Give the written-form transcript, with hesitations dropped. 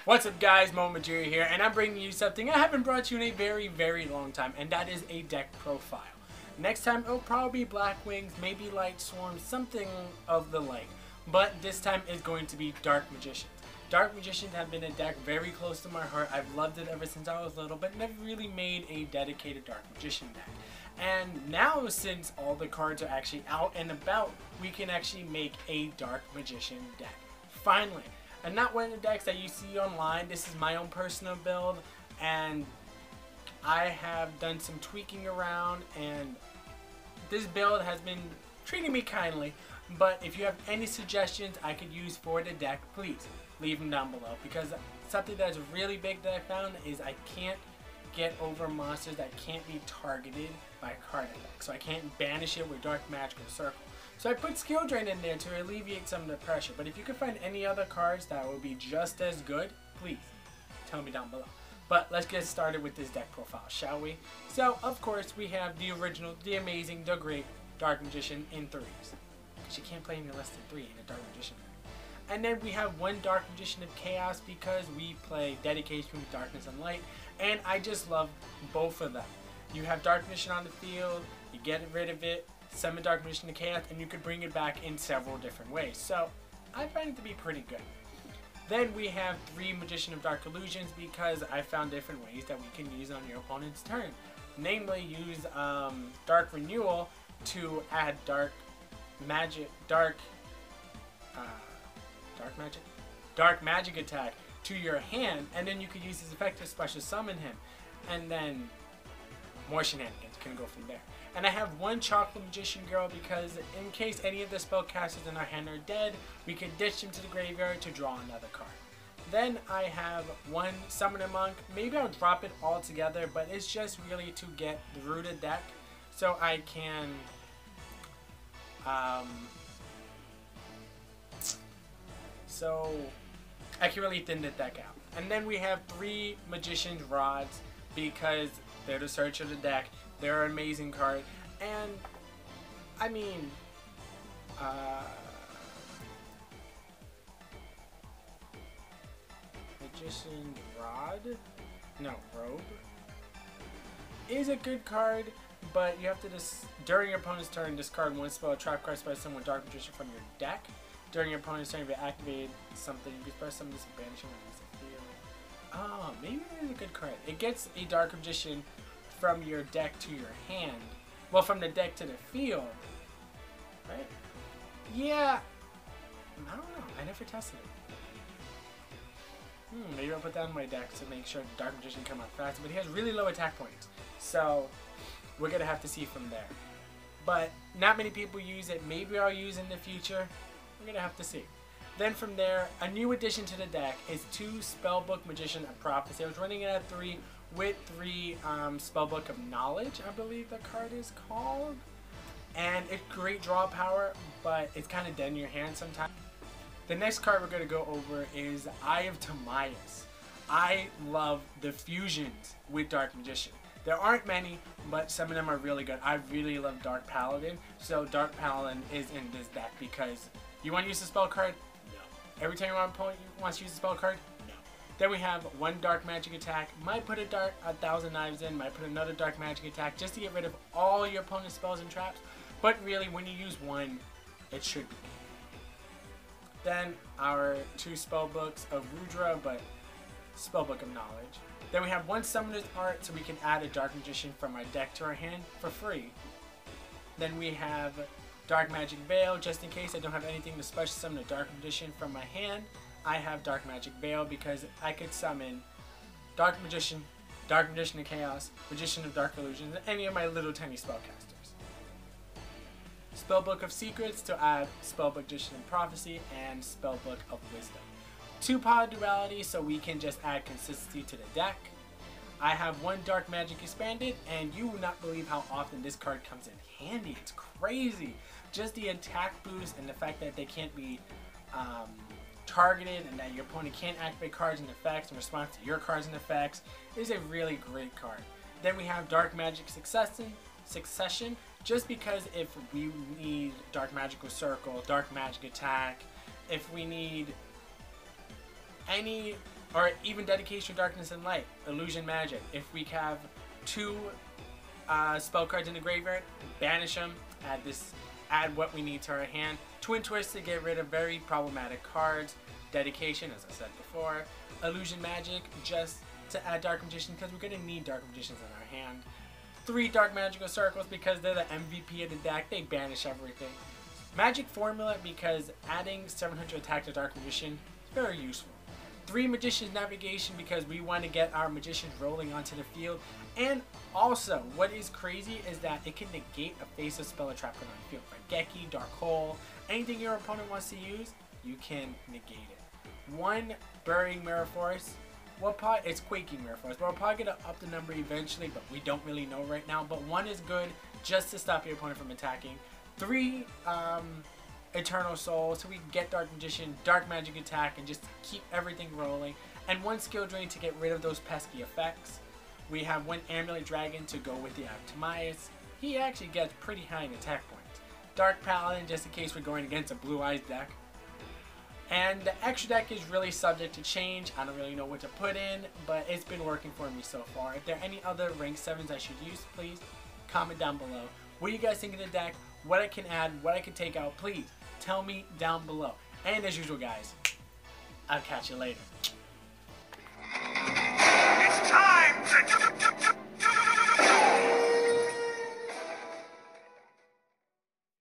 What's up guys, MomoJiri here, and I'm bringing you something I haven't brought you in a very long time, and that is a deck profile. Next time it'll probably be Black Wings, maybe Light Swarm, something of the like, but this time it's going to be Dark Magicians. Dark Magicians have been a deck very close to my heart. I've loved it ever since I was little, but never really made a dedicated Dark Magician deck. And now, since all the cards are actually out and about, we can actually make a Dark Magician deck. Finally. And not one of the decks that you see online. This is my own personal build, and I have done some tweaking around, and this build has been treating me kindly. But if you have any suggestions I could use for the deck, please leave them down below, because something that's really big that I found is I can't get over monsters that can't be targeted by card effects. So I can't banish it with Dark Magical Circle. So I put Skill Drain in there to alleviate some of the pressure. But if you can find any other cards that will be just as good, please tell me down below. But let's get started with this deck profile, shall we? So, of course, we have the original, the amazing, the great Dark Magician in 3s. Because you can't play any less than 3 in a Dark Magician deck. And then we have one Dark Magician of Chaos because we play Dedication with Darkness and Light. And I just love both of them. You have Dark Magician on the field, you get rid of it, summon Dark Magician to Chaos, and you could bring it back in several different ways. So I find it to be pretty good. Then we have 3 Magician of Dark Illusions because I found different ways that we can use on your opponent's turn. Namely, use Dark Renewal to add Dark Magic attack to your hand, and then you could use his effect to special summon him, and then more shenanigans can go from there. And I have one Chocolate Magician Girl because in case any of the spellcasters in our hand are dead, we can ditch them to the graveyard to draw another card. Then I have one Summoner Monk. Maybe I'll drop it all together, but it's just really to get through the deck so I can really thin the deck out. And then we have 3 Magician's Rods because they're the search of the deck. They're an amazing card, and I mean, Magician's Rod, no, Robe, is a good card, but you have to during your opponent's turn, discard one spell, trap card, special summon Dark Magician from your deck. During your opponent's turn, if you activate something, you can special summon this and banish it when it's a field. Oh, maybe it's a good card. It gets a Dark Magician from your deck to your hand. Well, from the deck to the field. Right? Yeah. I don't know. I never tested it. Maybe I'll put that in my deck to make sure the Dark Magician come out faster. But he has really low attack points. So, we're going to have to see from there. But not many people use it. Maybe I'll use it in the future. We're going to have to see. Then from there, a new addition to the deck is 2 Spellbook Magician of Prophecy. I was running it at 3 with 3 Spellbook of Knowledge, I believe the card is called. And it's great draw power, but it's kind of dead in your hand sometimes. The next card we're going to go over is Eye of Timaeus. I love the fusions with Dark Magician. There aren't many, but some of them are really good. I really love Dark Paladin, so Dark Paladin is in this deck because you want to use the spell card? No. Every time your opponent wants to use the spell card? No. Then we have one Dark Magic attack. Might put a 1,000 Knives in, might put another Dark Magic attack just to get rid of all your opponent's spells and traps. But really, when you use one, it should be. Then our 2 Spellbooks of Rudra, but Spellbook of Knowledge. Then we have one Summoner's Art, so we can add a Dark Magician from our deck to our hand for free. Then we have Dark Magic Veil, just in case I don't have anything to special summon a Dark Magician from my hand. I have Dark Magic Veil because I could summon Dark Magician of Chaos, Magician of Dark Illusions, and any of my little tiny spellcasters. Spellbook of Secrets to add Spellbook Magician of Prophecy and Spellbook of Wisdom. 2 Power Duality so we can just add consistency to the deck. I have 1 Dark Magic Expanded, and you will not believe how often this card comes in handy. It's crazy. Just the attack boost and the fact that they can't be targeted and that your opponent can't activate cards and effects in response to your cards and effects is a really great card. Then we have Dark Magic Succession, just because if we need Dark Magical Circle, Dark Magic Attack, if we need any Or even Dedication, Darkness, and Light, Illusion, Magic. If we have 2 spell cards in the graveyard, banish them, add what we need to our hand. Twin Twist to get rid of very problematic cards. Dedication, as I said before. Illusion, Magic, just to add Dark Magician, because we're going to need Dark Magicians in our hand. 3 Dark Magical Circles, because they're the MVP of the deck, they banish everything. Magic Formula, because adding 700 attack to Dark Magician is very useful. 3 Magician's Navigation, because we want to get our Magicians rolling onto the field. And also, what is crazy is that it can negate a face of spell or trap card on the field. For Geki, Dark Hole, anything your opponent wants to use, you can negate it. 1 Burying Mirror Force. It's Quaking Mirror Force. We're probably going to up the number eventually, but we don't really know right now. But 1 is good just to stop your opponent from attacking. 3 Eternal Soul, so we can get Dark Magician, Dark Magic Attack, and just keep everything rolling. And 1 Skill Drain to get rid of those pesky effects. We have 1 Amulet Dragon to go with the Optimius. He actually gets pretty high in attack points. Dark Paladin, just in case we're going against a Blue Eyes deck. And the extra deck is really subject to change. I don't really know what to put in, but it's been working for me so far. If there are any other rank 7s I should use, please comment down below. What do you guys think of the deck? What I can add, what I can take out, please tell me down below. And as usual, guys, I'll catch you later. It's time to